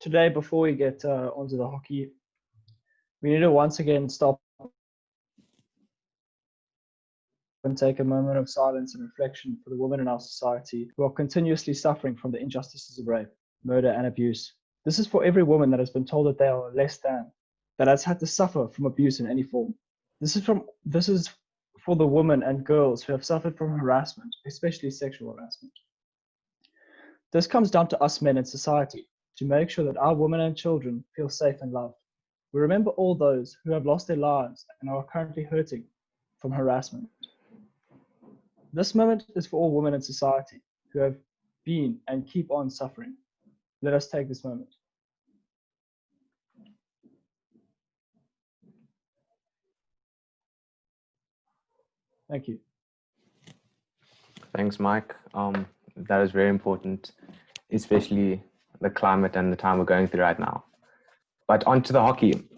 Today, before we get onto the hockey, we need to once again stop and take a moment of silence and reflection for the women in our society who are continuously suffering from the injustices of rape, murder, and abuse. This is for every woman that has been told that they are less than, that has had to suffer from abuse in any form. This is for the women and girls who have suffered from harassment, especially sexual harassment. This comes down to us men in society to make sure that our women and children feel safe and loved. We remember all those who have lost their lives and are currently hurting from harassment. This moment is for all women in society who have been and keep on suffering. Let us take this moment. Thank you. Thanks, Mike. That is very important, especially the climate and the time we're going through right now. But on to the hockey.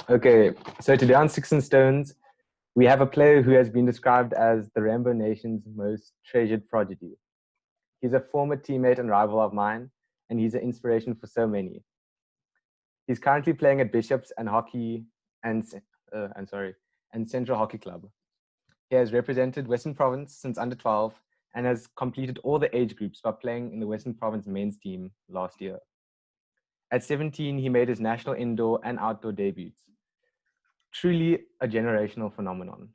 Okay, so today on Six and Stones, we have a player who has been described as the Rainbow Nation's most treasured prodigy. He's a former teammate and rival of mine, and he's an inspiration for so many. He's currently playing at Bishops and Central Hockey Club. He has represented Western Province since under 12 and has completed all the age groups by playing in the Western Province men's team last year. At 17, he made his national indoor and outdoor debuts. Truly a generational phenomenon.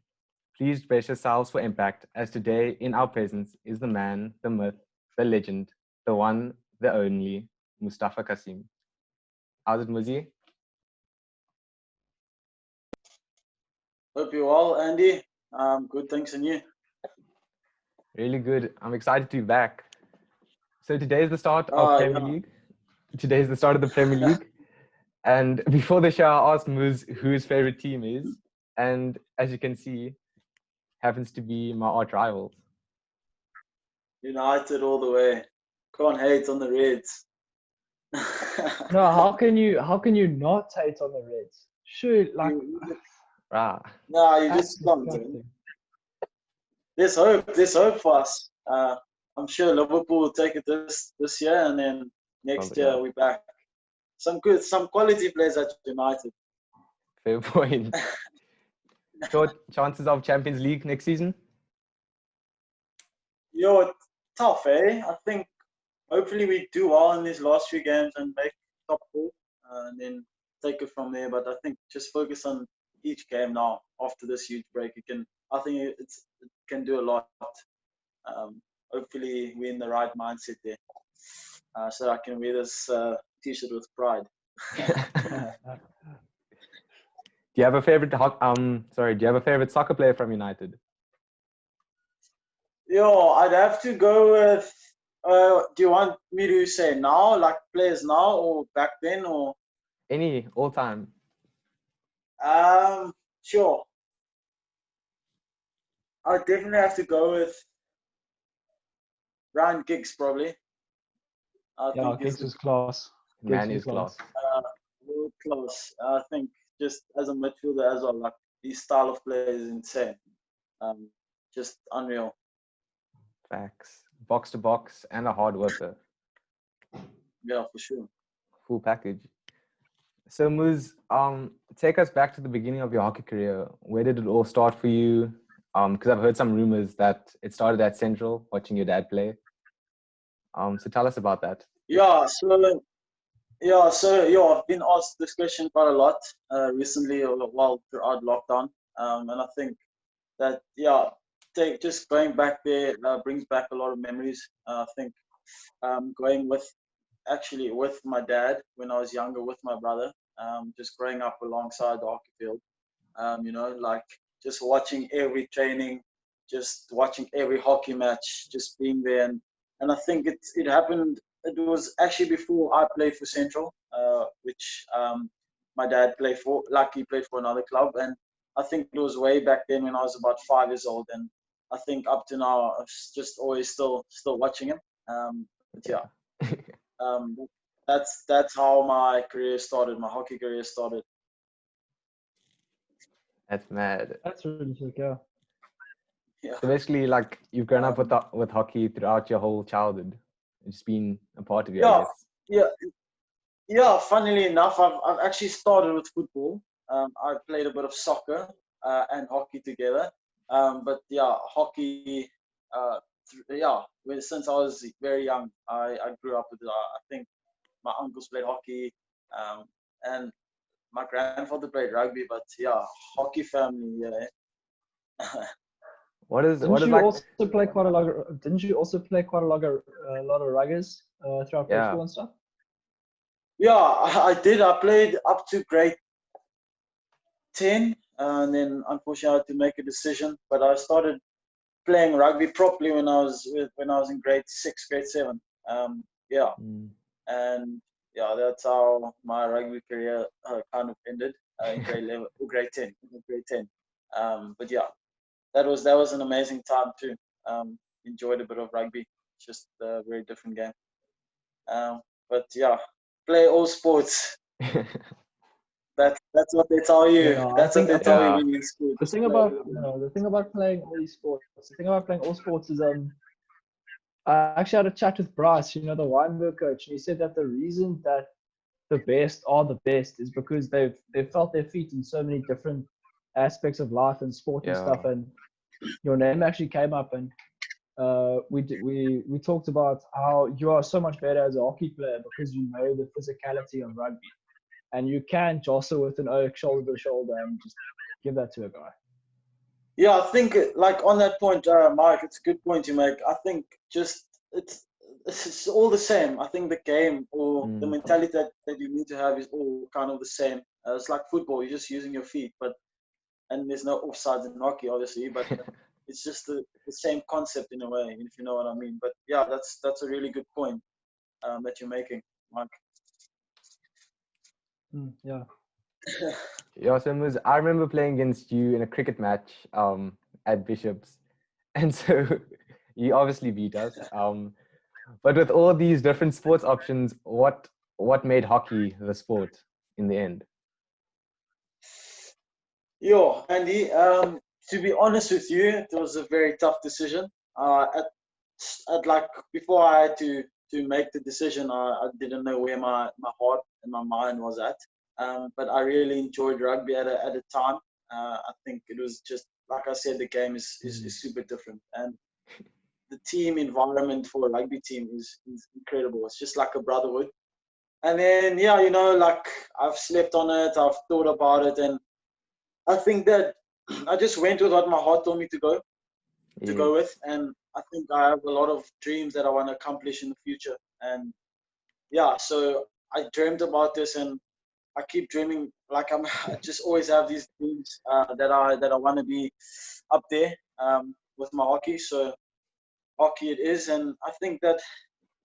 Please brace yourselves for impact, as today in our presence is the man, the myth, the legend, the one, the only, Mustapha Cassiem. How's it, Muzi? Hope you're well, Andy. Good, thanks, and you? Really good. I'm excited to be back. So today is the start of Premier League. Today is the start of the Premier League. And before the show, I asked Muz who his favorite team is. And as you can see, happens to be my arch rivals. United all the way. Can't hate on the Reds. No, how can you not hate on the Reds? Shoot, like no, you just can't. There's hope for us. I'm sure Liverpool will take it this year, and then next year we're back. Some quality players at United. Fair point. Short chances of Champions League next season? Tough, eh? I think hopefully we do well in these last few games and make top 4, and then take it from there. But I think just focus on each game now. After this huge break, I think it can do a lot. Hopefully we're in the right mindset there, so I can wear this t-shirt with pride. Do you have a favorite? Do you have a favorite soccer player from United? I'd have to go with. Do you want me to say now, like players now, or back then, or any all time? Sure. I definitely have to go with Ryan Giggs, probably. Giggs is class. Man is class. World class. I think just as a midfielder as well, like his style of play is insane. Just unreal. Facts. Box to box and a hard worker. Yeah, for sure. Full package. So Muz, take us back to the beginning of your hockey career. Where did it all start for you? Because I've heard some rumors that it started at Central, watching your dad play. So tell us about that. I've been asked this question quite a lot recently, while throughout lockdown, and I think that just going back there brings back a lot of memories. I think going with my dad when I was younger with my brother, just growing up alongside the hockey field, like just watching every training, just watching every hockey match, just being there, and I think it happened. It was actually before I played for Central, which my dad played for. Like he played for another club, and I think it was way back then when I was about 5 years old, and I think up to now I've just always still watching him. That's how my career started. My hockey career started. That's mad. That's really sick, yeah. So basically, like you've grown up with hockey throughout your whole childhood. It's been a part of you, I guess. Yeah, Yeah, funnily enough, I've actually started with football. I played a bit of soccer and hockey together. But yeah, hockey. Yeah, since I was very young, I grew up with. I think my uncles played hockey, and my grandfather played rugby. But yeah, hockey family. Yeah. What Didn't is you like? also play quite a lot? Didn't you also play quite a lot of ruggers throughout grade Yeah. school and stuff? Yeah, I did. I played up to grade 10, and then unfortunately I had to make a decision. But I started playing rugby properly when I was in grade 6, grade 7. Yeah, Mm. and yeah, that's how my rugby career kind of ended in grade 11, grade 10, grade 10. But yeah, that was an amazing time too. Enjoyed a bit of rugby. Just a very different game. But yeah, play all sports. That's what they tell you. Yeah, That's what they I tell think you Yeah. when you're in school. the Just thing play. about the thing about playing all these sports, the thing about playing all sports is I actually had a chat with Bryce, the Weinberg coach, and he said that the reason that the best are the best is because they've felt their feet in so many different aspects of life and sport and Yeah. stuff. And your name actually came up, and we talked about how you are so much better as a hockey player because you know the physicality of rugby, and you can jostle with an oak shoulder to shoulder and just give that to a guy. Yeah, I think like on that point, Mike, it's a good point you make. I think just it's all the same. I think the game or the Mm. mentality that you need to have is all kind of the same. It's like football, you're just using your feet, and there's no offsides in hockey, obviously, but it's just the same concept in a way, if you know what I mean. But yeah, that's a really good point that you're making, Mike. Yeah. Yeah, so I remember playing against you in a cricket match at Bishop's, and so you obviously beat us. But with all these different sports options, what made hockey the sport in the end? Yo, Andy, to be honest with you, it was a very tough decision. At like before I had to make the decision, I didn't know where my heart and my mind was at. But I really enjoyed rugby at a time. I think it was just like I said, the game is super different, and the team environment for a rugby team is incredible. It's just like a brotherhood. And then yeah, like I've slept on it, I've thought about it, and I think that I just went with what my heart told me to Yes. go with, and I think I have a lot of dreams that I want to accomplish in the future. And yeah, so I dreamt about this, and I keep dreaming. Like I just always have these dreams that I want to be up there with my hockey. So hockey it is, and I think that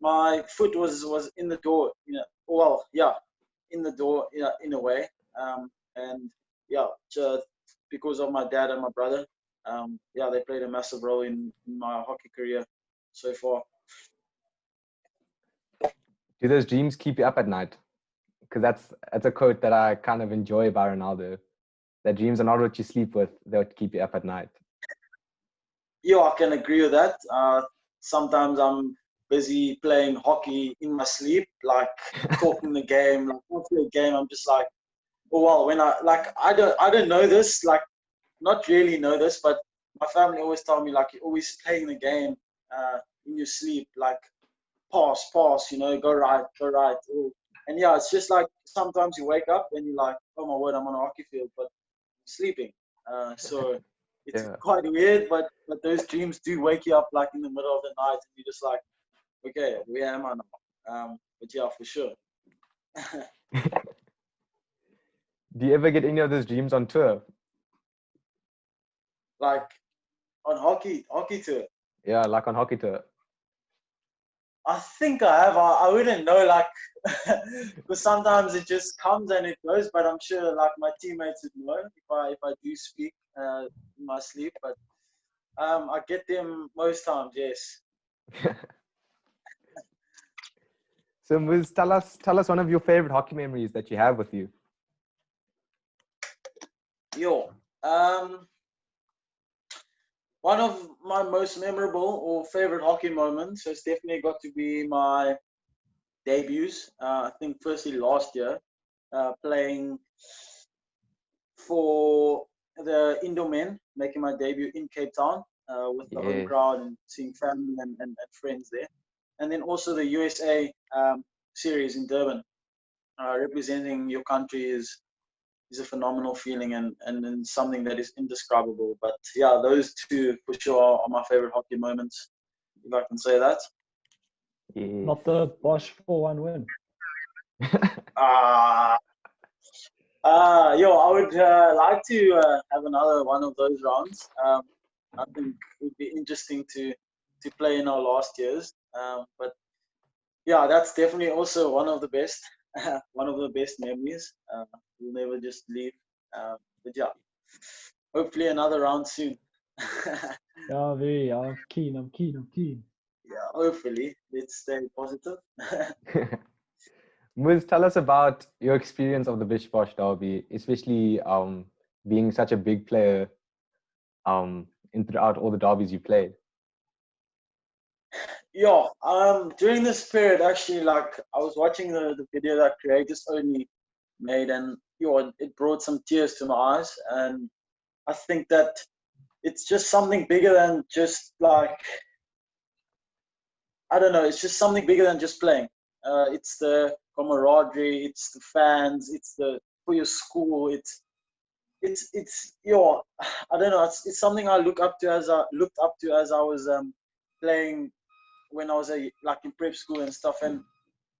my foot was in the door. Well, yeah, in the door in a way. And yeah, just because of my dad and my brother, yeah, they played a massive role in my hockey career so far. Do those dreams keep you up at night? Because that's a quote that I kind of enjoy about Ronaldo. That dreams are not what you sleep with; they'll keep you up at night. Yeah, I can agree with that. Sometimes I'm busy playing hockey in my sleep, like talking the game, like after the game, I'm just like, oh well, when I don't know this, like not really know this, but my family always tell me like you're always playing the game in your sleep, like pass, go right, go right. And yeah, it's just like sometimes you wake up and you're like, oh my word, I'm on a hockey field, but I'm sleeping. So it's Yeah. quite weird, but those dreams do wake you up like in the middle of the night, and you're just like, okay, where am I now? But yeah, for sure. Do you ever get any of those dreams on tour? Like on hockey tour. Yeah, like on hockey tour. I think I have. I wouldn't know, like, because sometimes it just comes and it goes. But I'm sure, like, my teammates would know if I do speak in my sleep. But I get them most times. Yes. So, Muz, tell us one of your favorite hockey memories that you have with you. Yo. One of my most memorable or favorite hockey moments has definitely got to be my debuts. I think firstly last year, playing for the Indo men, making my debut in Cape Town with the home Yes. crowd and seeing family and friends there. And then also the USA series in Durban. Representing your country is a phenomenal feeling and something that is indescribable. But yeah, those two for sure are my favorite hockey moments, if I can say that. Yes. Not the Bosh 4-1 win. Yo, I would like to have another one of those rounds. I think it would be interesting to play in our last years. But yeah, that's definitely also one of the best, one of the best memories. We'll never just leave. But yeah, hopefully another round soon. Yeah, very. I'm keen. Yeah, hopefully. Let's stay positive. Muz, tell us about your experience of the Bish-Bosh derby, especially being such a big player in throughout all the derbies you played. Yeah, during this period, actually, like I was watching the video that Creators Only made, and it brought some tears to my eyes. And I think that it's just something bigger than just like, I don't know, it's just something bigger than just playing. It's the camaraderie, it's the fans, it's the for your school, it's I don't know, it's something I looked up to as I was playing when I was like in prep school and stuff, and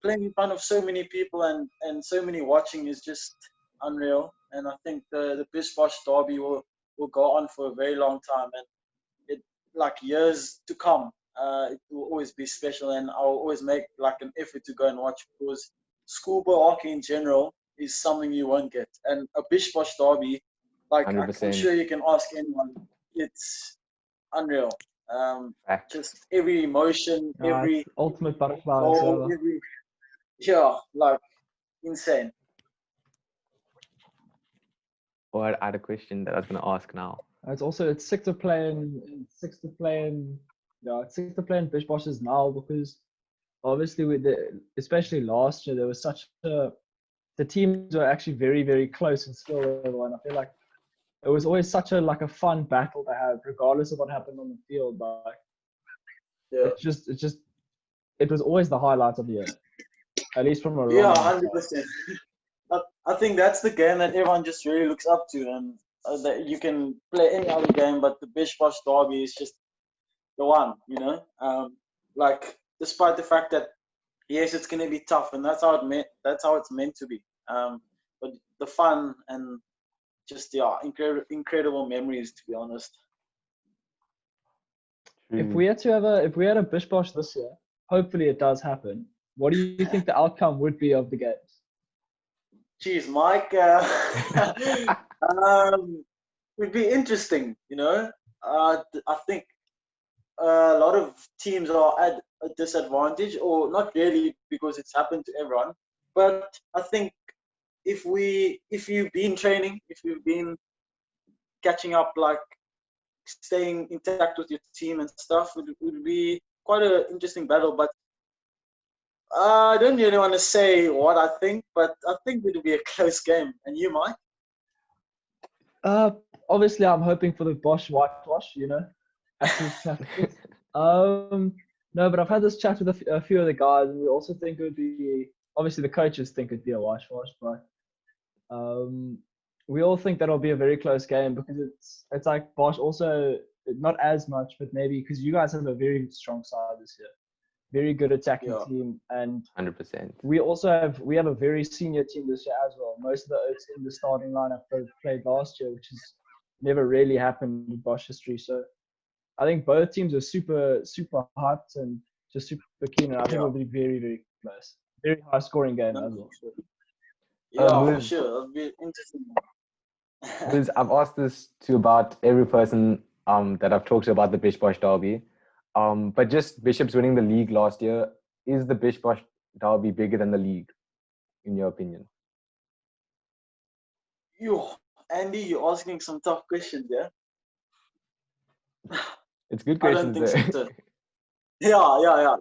playing in front of so many people and so many watching is just unreal. And I think the Bish-Bosh derby will go on for a very long time, and it like years to come. It will always be special, and I'll always make like an effort to go and watch, because schoolboy hockey in general is something you won't get. And a Bish-Bosh derby, like I'm 100%. sure you can ask anyone, it's unreal. Fact. Just every emotion, every It's ultimate butterflies. goal, like insane. Or I had a question that I was going to ask now. It's sick to play in it's sick to play in Bish-Boshes now, because obviously especially last year, there was the teams were actually very, very close in skill level, and I feel like it was always such a fun battle to have, regardless of what happened on the field. Like Yeah, it was always the highlight of the year, at least from a yeah, Roman 100%. I think that's the game that everyone just really looks up to, and that you can play any other game, but the Bish-Bosh derby is just the one, like despite the fact that yes, it's gonna be tough, and that's how it's meant to be. But the fun and just incredible memories, to be honest. If we had a Bish-Bosh this year, hopefully it does happen. What do you think the outcome would be of the games? Jeez, Mike, would be interesting. I think a lot of teams are at a disadvantage, or not really, because it's happened to everyone. But I think if you've been training, if you've been catching up, like staying intact with your team and stuff, it would be quite an interesting battle. But I don't really want to say what I think, but I think it would be a close game. And you, Mike? Obviously, I'm hoping for the Bosch whitewash. No, but I've had this chat with a few of the guys, and we also think it would be. Obviously, the coaches think it'd be a whitewash, but we all think that'll be a very close game, because it's like Bosch also not as much, but maybe because you guys have a very strong side this year, very good attacking team, and 100%. we have a very senior team this year as well. Most of the oats in the starting lineup played last year, which has never really happened in Bosch history. So I think both teams are super, super hyped and just super keen, and I think it'll be very, very close. Very high scoring game as well. Yeah, for Liz, sure. It'll be interesting. Liz, I've asked this to about every person that I've talked to about the Bish-Bosh derby. But just Bishops winning the league last year, is the Bish-Bosh derby bigger than the league, in your opinion? Andy, you're asking some tough questions, yeah? It's good I don't questions. think so. Yeah.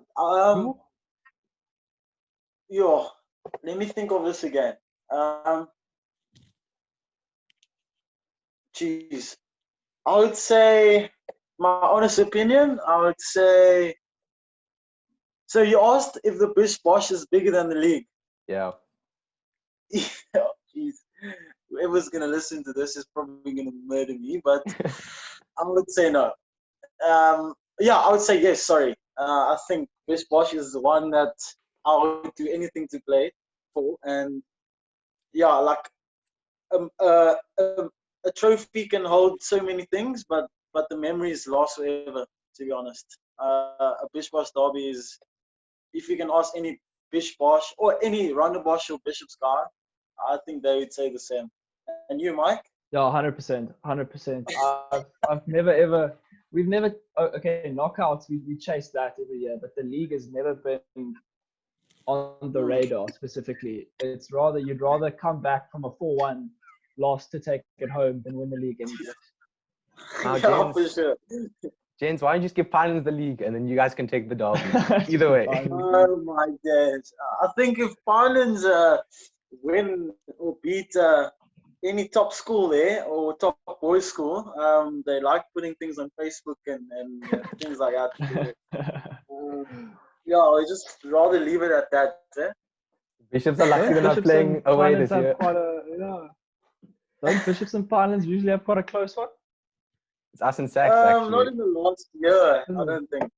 Yo, let me think of this again. Geez, I would say my honest opinion. I would say. So you asked if the Bish-Bosh is bigger than the league. Yeah. Jeez, whoever's gonna listen to this is probably gonna murder me, but I would say no. Yeah, I would say yes. Sorry, I think Bish-Bosh is the one that I would do anything to play for, and yeah, like um, uh, um, a trophy can hold so many things, but the memories last forever. To be honest, a Bish-Bosh derby is, if you can ask any Bish-Bosh or any Bosch or Bishop's guy, I think they would say the same. And you, Mike? Yeah, 100%, 100%. I've never ever, we've never. Okay, knockouts we chase that every year, but the league has never been on the radar specifically. It's rather you'd rather come back from a 4-1 loss to take it home than win the league any day. Now, Yeah, for sure. James, why don't you just give Finlands the league and then you guys can take the derby? Either way. Oh my days. I think if Finlands win or beat any top school there or top boys school, they like putting things on Facebook and things like that. Yeah, I just rather leave it at that. Bishops are lucky they're not playing away this year. Don't Bishops and Finlands usually have quite a close one? It's us and Sachs, actually. Not in the last year, I don't think.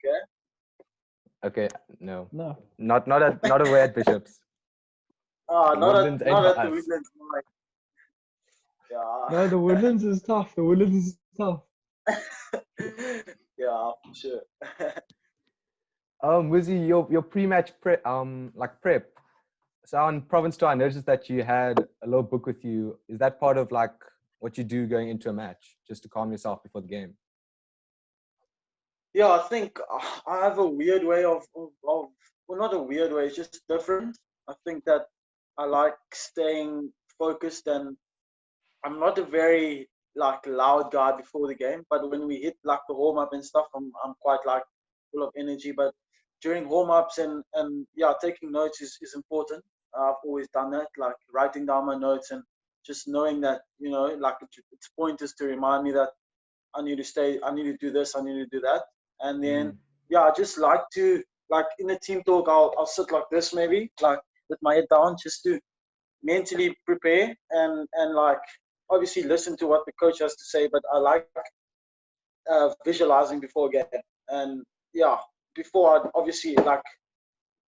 Okay, no. No. Not away at Bishops. Not at Woodlands ain't the for us. Woodlands. Mike. Yeah. No, the Woodlands is tough. The Woodlands is tough. Yeah, for sure. Wizzy, your pre-match prep. So on Province Tour, I noticed that you had a little book with you. Is that part of like what you do going into a match, just to calm yourself before the game? Yeah, I think I have a weird way of well, not a weird way, it's just different. I think that I like staying focused, and I'm not a very like loud guy before the game, but when we hit like the warm up and stuff, I'm quite like full of energy. But during warm ups and yeah, taking notes is important. I've always done that, like writing down my notes and just knowing that, you know, like it's pointers to remind me that I need to stay, I need to do this, I need to do that. And then yeah, I just like to, like in a team talk, I'll sit like this maybe, like with my head down, just to mentally prepare and like obviously listen to what the coach has to say, but I like visualizing before a game. And yeah, before I'd obviously like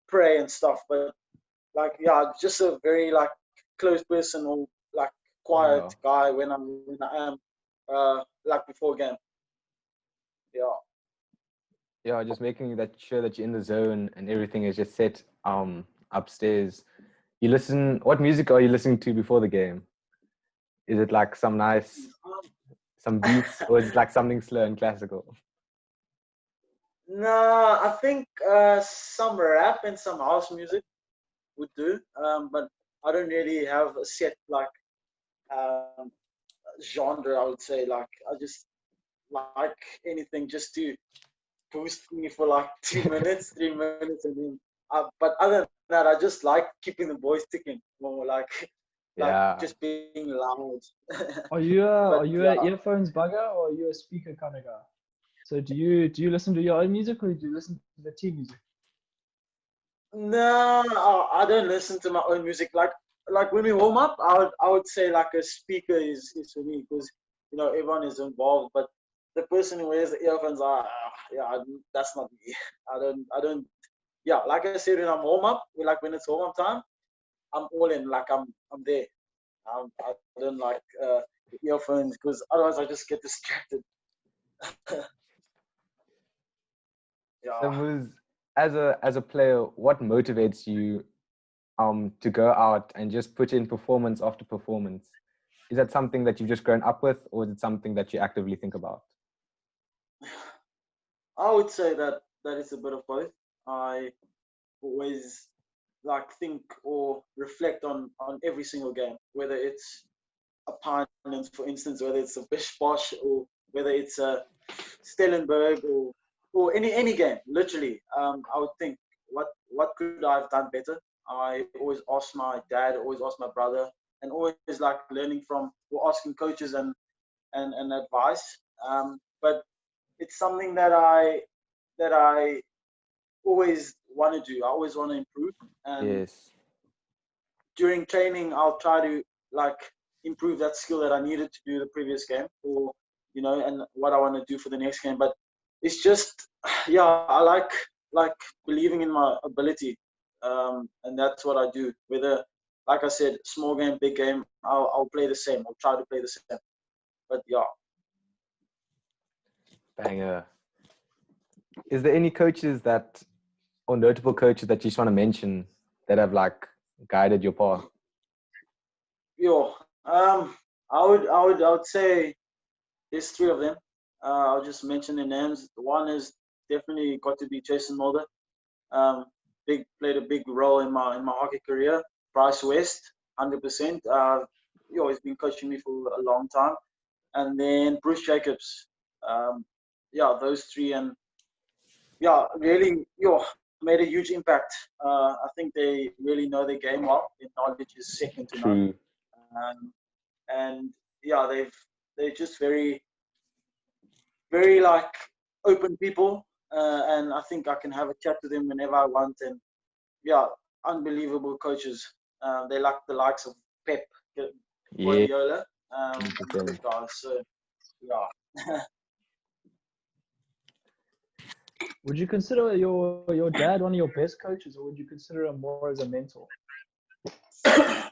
pray and stuff, but like yeah, just a very like close person or like quiet guy when I am like before a game. Yeah. Yeah, just making sure that you're in the zone and everything is just set upstairs. You listen. What music are you listening to before the game? Is it like some beats, or is it like something slow and classical? No, I think some rap and some house music would do. But I don't really have a set like genre. I would say like I just like anything just to boost me for like 2 minutes, 3 minutes, and then. But other than that, I just like keeping the voice ticking. More like just being loud. Are you an earphones bugger or are you a speaker kind of guy? So do you listen to your own music or do you listen to the team music? No, I don't listen to my own music. Like when we warm up, I would say like a speaker is for me because you know everyone is involved. But the person who wears the earphones, that's not me. I don't. Yeah, like I said, when I'm warm up, like when it's warm up time, I'm all in. Like I'm there. I don't like the earphones because otherwise I just get distracted. Yeah. So as a player, what motivates you to go out and just put in performance after performance? Is that something that you've just grown up with, or is it something that you actively think about? I would say that it's a bit of both. I always like think or reflect on every single game, whether it's a Pinans, for instance, whether it's a Bish-Bosh or whether it's a Stellenberg or any game. Literally, I would think what could I have done better, I always ask my dad, always ask my brother, and always like learning from or asking coaches and advice. But it's something that I always want to do. I always want to improve, and Yes. during training, I'll try to like improve that skill that I needed to do the previous game, or and what I want to do for the next game. But it's just, yeah, I like believing in my ability, and that's what I do. Whether, like I said, small game, big game, I'll play the same. I'll try to play the same. But yeah. Banger. Is there any coaches or notable coaches that you just want to mention that have like guided your path? Yo, I would say there's three of them. I'll just mention their names. One is definitely got to be Jason Mulder. Played a big role in my hockey career. Bryce West, 100%. He's been coaching me for a long time. And then Bruce Jacobs. Those three, and really, made a huge impact. I think they really know their game well. Their knowledge is second to none. True. And they're just very, very like open people, and I think I can have a chat to them whenever I want. And unbelievable coaches. They like the likes of Pep Yeah. Guardiola, 100%. guys. So yeah. Would you consider your dad one of your best coaches, or would you consider him more as a mentor? I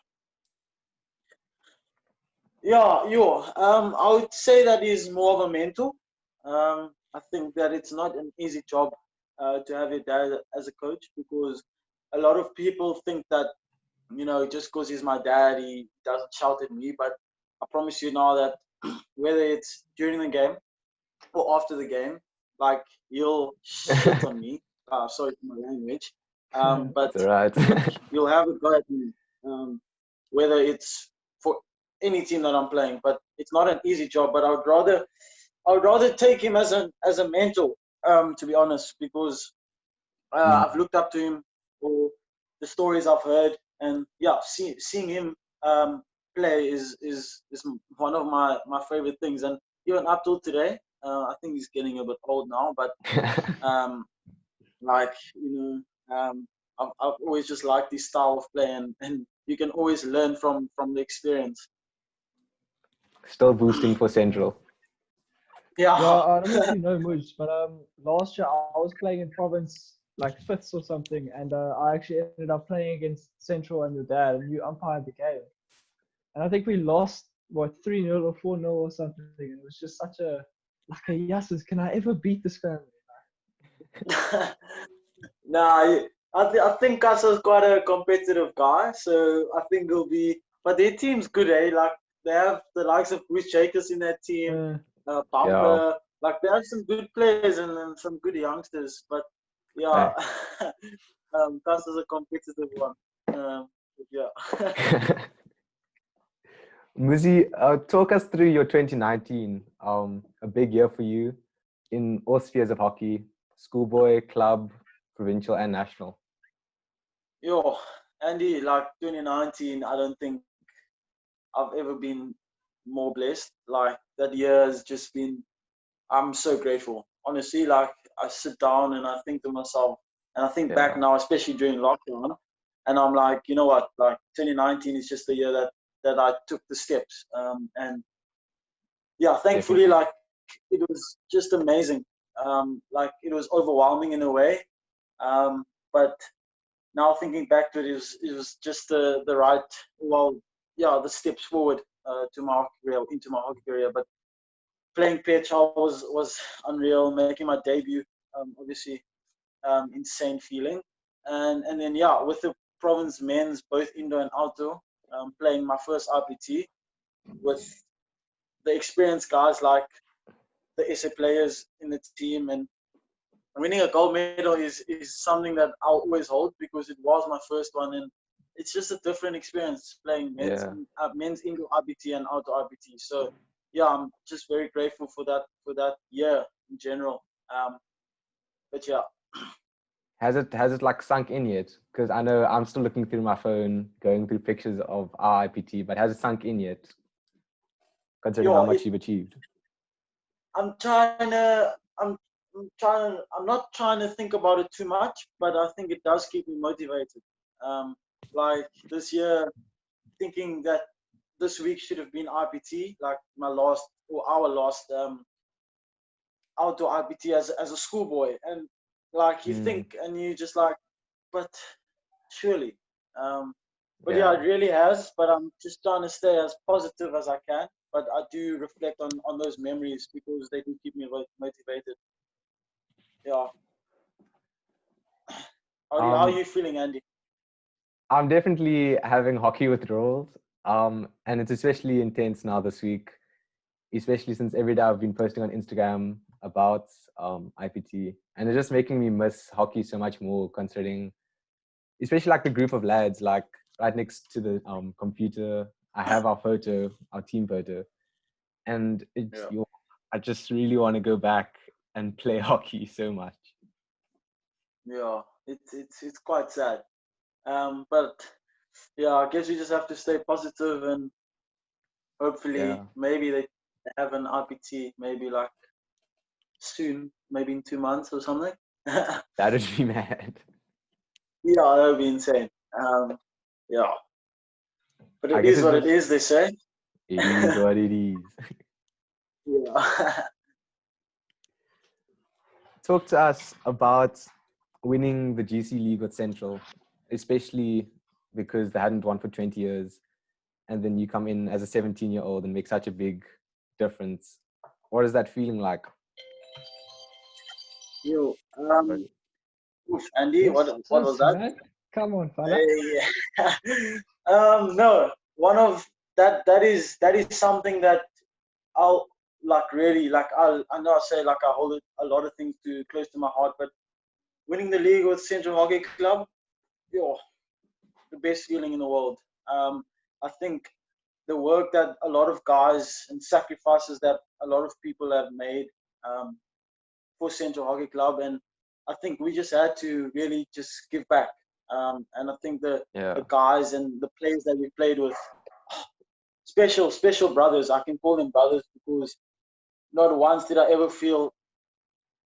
would say that he's more of a mentor. I think that it's not an easy job to have your dad as a coach, because a lot of people think that just because he's my dad, he doesn't shout at me. But I promise you now that whether it's during the game or after the game, like, he'll shit on me. Sorry for my language. But That's all right. you'll have a go at me, whether it's for any team that I'm playing. But it's not an easy job. But I would rather take him as a mentor, to be honest, because I've looked up to him for the stories I've heard, and seeing him play is one of my favorite things. And even up till today, I think he's getting a bit old now, but like I've always just liked this style of play, and you can always learn from the experience. Still boosting for Central. Yeah, I don't know if you know Moose, but last year I was playing in province like fifths or something, and I actually ended up playing against Central and your dad, and you umpired the game. And I think we lost 3-0 or 4-0 or something. And it was just such a yasses, can I ever beat this family? Nah, I think Casa's quite a competitive guy, so I think it'll be. But their team's good, eh? Like, they have the likes of Bruce Jacobs in that team, Bumper. Like, they have some good players and some good youngsters. But yeah, Casa's a competitive one. Yeah. Muzi, talk us through your 2019, a big year for you in all spheres of hockey, schoolboy, club, provincial, and national. Andy, like 2019, I don't think I've ever been more blessed. Like, that year has just been, I'm so grateful. Honestly, like, I sit down and I think to myself, and I think back now, especially during lockdown, and I'm like, you know what, like 2019 is just the year that I took the steps. And thankfully, like, it was just amazing. Like, it was overwhelming in a way. But now thinking back to it, it was just the right, the steps forward to my hockey career, into my hockey career. But playing PHL was unreal. Making my debut, obviously, insane feeling. And then with the province men's, both indoor and outdoor, playing my first RPT with the experienced guys like the SA players in the team, and winning a gold medal is something that I'll always hold, because it was my first one, and it's just a different experience playing men's indoor RBT and outdoor RBT. So I'm just very grateful for that year in general. But Has it like sunk in yet? Because I know I'm still looking through my phone, going through pictures of our IPT, but has it sunk in yet? Considering how much you've achieved. I'm not trying to think about it too much, but I think it does keep me motivated. Like this year, thinking that this week should have been IPT, like our last outdoor IPT as a schoolboy, and like you think and you just like, but surely, but yeah, it really has. But I'm just trying to stay as positive as I can. But I do reflect on those memories because they do keep me motivated. Yeah. How are you feeling, Andy? I'm definitely having hockey withdrawals, and it's especially intense now this week, especially since every day I've been posting on Instagram about IPT, and it's just making me miss hockey so much more, considering, especially like the group of lads, like right next to the computer, I have our team photo, and I just really want to go back and play hockey so much. Yeah, it's quite sad. But yeah, I guess you just have to stay positive and hopefully maybe they have an IPT maybe like soon, maybe in 2 months or something. That'd be mad. Yeah, that would be insane. Yeah. But it is what it is, they say. It is what it is. Yeah. Talk to us about winning the GC League with Central, especially because they hadn't won for 20 years. And then you come in as a 17-year-old and make such a big difference. What is that feeling like? Yo, Andy, what was that? Mad? Come on, fella. No, one of that is something that I'll like really like. I know I say like I hold a lot of things close to my heart, but winning the league with Central Hockey Club, yo, the best feeling in the world. I think the work that a lot of guys and sacrifices that a lot of people have made for Central Hockey Club, and I think we just had to really just give back. And I think the guys and the players that we played with, special brothers. I can call them brothers because not once did I ever feel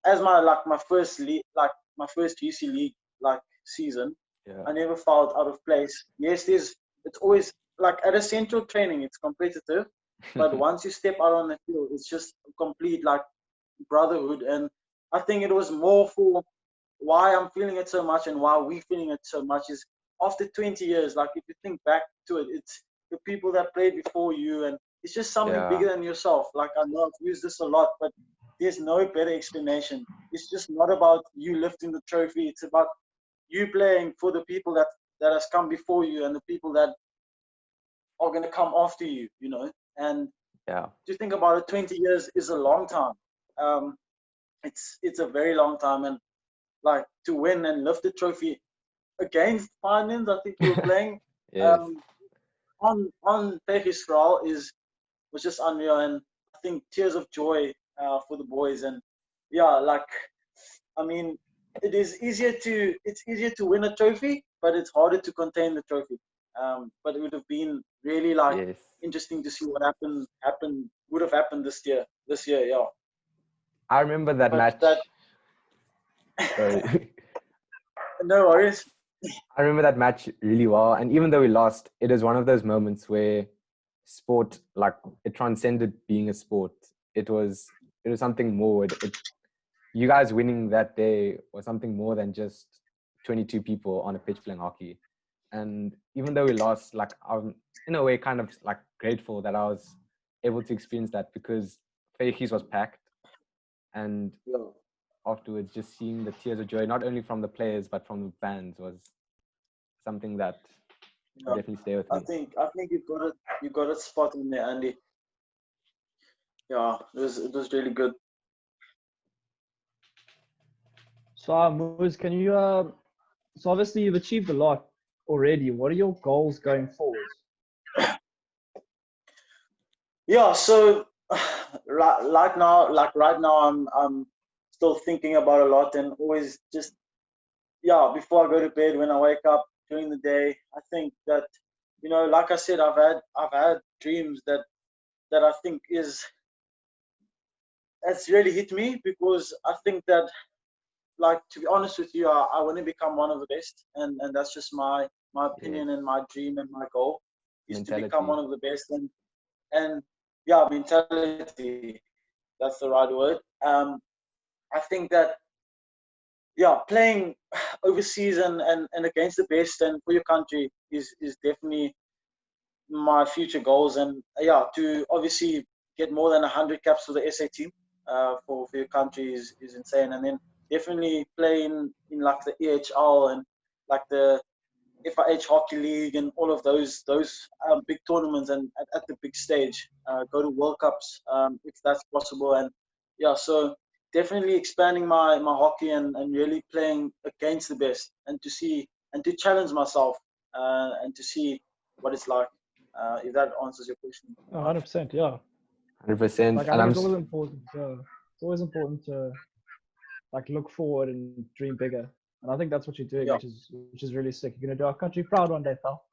as my first GC league season. I never felt out of place. Yes, it's always like at a Central training, it's competitive, but once you step out on the field, it's just a complete like brotherhood. And I think it was more for why I'm feeling it so much and why we're feeling it so much is after 20 years, like if you think back to it, it's the people that played before you, and it's just something bigger than yourself. Like I know I've used this a lot, but there's no better explanation. It's just not about you lifting the trophy. It's about you playing for the people that has come before you and the people that are going to come after you, you know. And to think about it, 20 years is a long time. It's a very long time, and like to win and lift the trophy against Finance, I think you were playing on Pegistral was just unreal, and I think tears of joy for the boys. And like I mean, it's easier to win a trophy, but it's harder to contain the trophy. But it would have been really like interesting to see what would have happened this year. Yeah. I remember that match. Sorry. No worries. I remember that match really well, and even though we lost, it is one of those moments where sport, like, it transcended being a sport. It was something more. You guys winning that day was something more than just 22 people on a pitch playing hockey. And even though we lost, like, I'm in a way kind of like grateful that I was able to experience that, because Feikies was packed, and afterwards just seeing the tears of joy, not only from the players but from the fans, was something that will definitely stay with me. I think you got it spot in there, Andy. Yeah, it was really good. So Muz, can you so obviously you've achieved a lot already. What are your goals going forward? Yeah, so right now I'm still thinking about a lot and always just yeah, before I go to bed, when I wake up during the day, I think that, like I said, I've had dreams that I think that's really hit me, because I think that, like, to be honest with you, I want to become one of the best, and that's just my Yes. opinion and my dream and my goal is to become Mentality. one of the best, and yeah, mentality. That's the right word. I think that, yeah, playing overseas and against the best and for your country is definitely my future goals. And yeah, to obviously get more than 100 caps for the SA team, for your country is insane. And then definitely play in like the EHL and like the FIH Hockey League and all of those big tournaments, and at the big stage, go to World Cups, if that's possible. And yeah, so definitely expanding my hockey and really playing against the best, and to see and to challenge myself, and to see what it's like. If that answers your question. 100%, yeah. 100%. Like, I And think it's always important. It's always important to like look forward and dream bigger. And I think that's what you're doing, Yeah. which is really sick. You're gonna do our country proud one day, pal.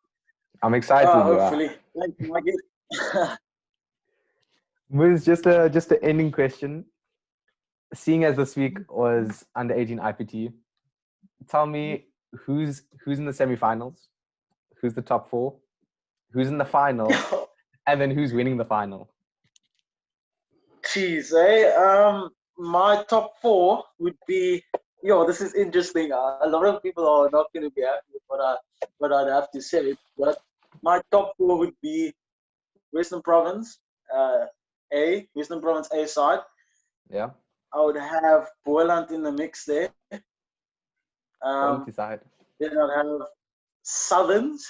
I'm excited. Hopefully. Thank you, Mikey. Wiz, just an ending question. Seeing as this week was under 18 IPT, tell me who's in the semifinals, who's the top 4, who's in the final, and then who's winning the final. Jeez, my top 4 would be. This is interesting. A lot of people are not going to be happy with what I'd have to say, but my top 4 would be Western Province, Western Province A side. Yeah. I would have Boyland in the mix there. Quality side. Then I'd have Southerns,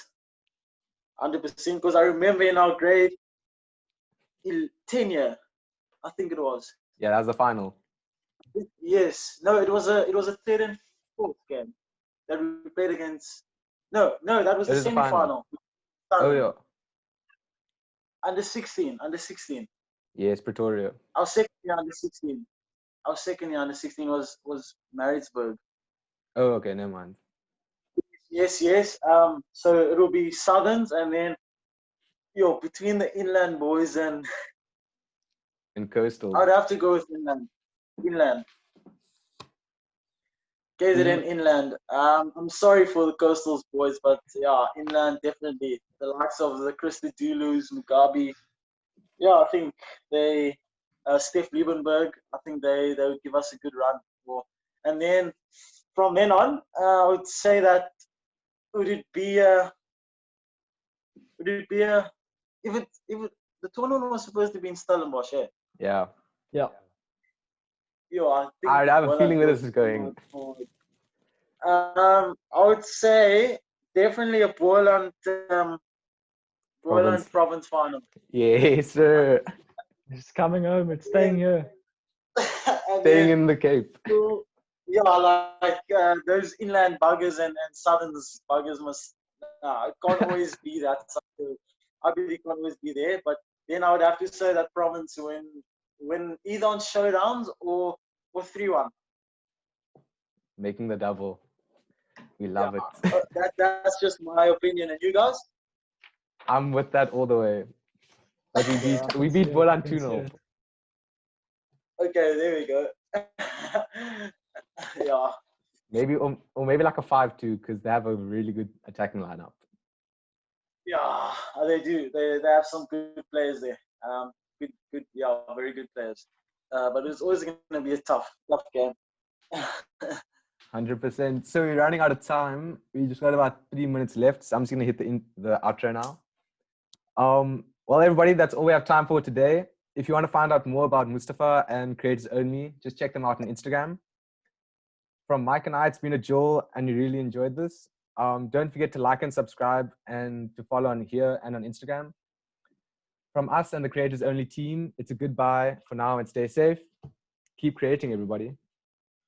100%, because I remember in our grade 10 I think it was. Yeah, that was the final. Yes. No, it was a third and fourth game that we played against. No, that was the semi-final. Oh yeah. Under 16. Yes, Pretoria. Our second year under 16. Our second year under 16 was Maritzburg. Oh, okay, never mind. Yes. So it will be Southerns, and then between the Inland boys and Coastal. I'd have to go with Inland. KZN Inland. I'm sorry for the Coastals boys, but yeah, Inland definitely. The likes of the Christodoulos, Mugabe. Yeah, I think they, Steph Liebenberg, I think they would give us a good run. And then from then on, I would say that would it be if the tournament was supposed to be in Stellenbosch, eh? Yeah. Yeah. I think I have a feeling where this is going. I would say definitely a Boyland province final. Yes, sir. It's coming home. It's staying here. Staying in the Cape. So, like those inland buggers and southern buggers must. It can't always be that. I believe it can't always be there. But then I would have to say that province win either on showdowns or 3-1. Making the double. We love it. That's just my opinion. And you guys? I'm with that all the way. But we beat Boland 2-0. Okay, there we go. Yeah. Maybe or maybe like a 5-2 because they have a really good attacking lineup. Yeah, they do. They have some good players there. Good, very good players. But it's always going to be a tough game. 100%. So we're running out of time. We just got about 3 minutes left. So I'm just gonna hit the outro now. Well, everybody, that's all we have time for today. If you want to find out more about Mustafa and Creators Only, just check them out on Instagram. From Mike and I, it's been a joy, and we really enjoyed this. Don't forget to like and subscribe and to follow on here and on Instagram. From us and the Creators Only team, it's a goodbye for now and stay safe. Keep creating, everybody.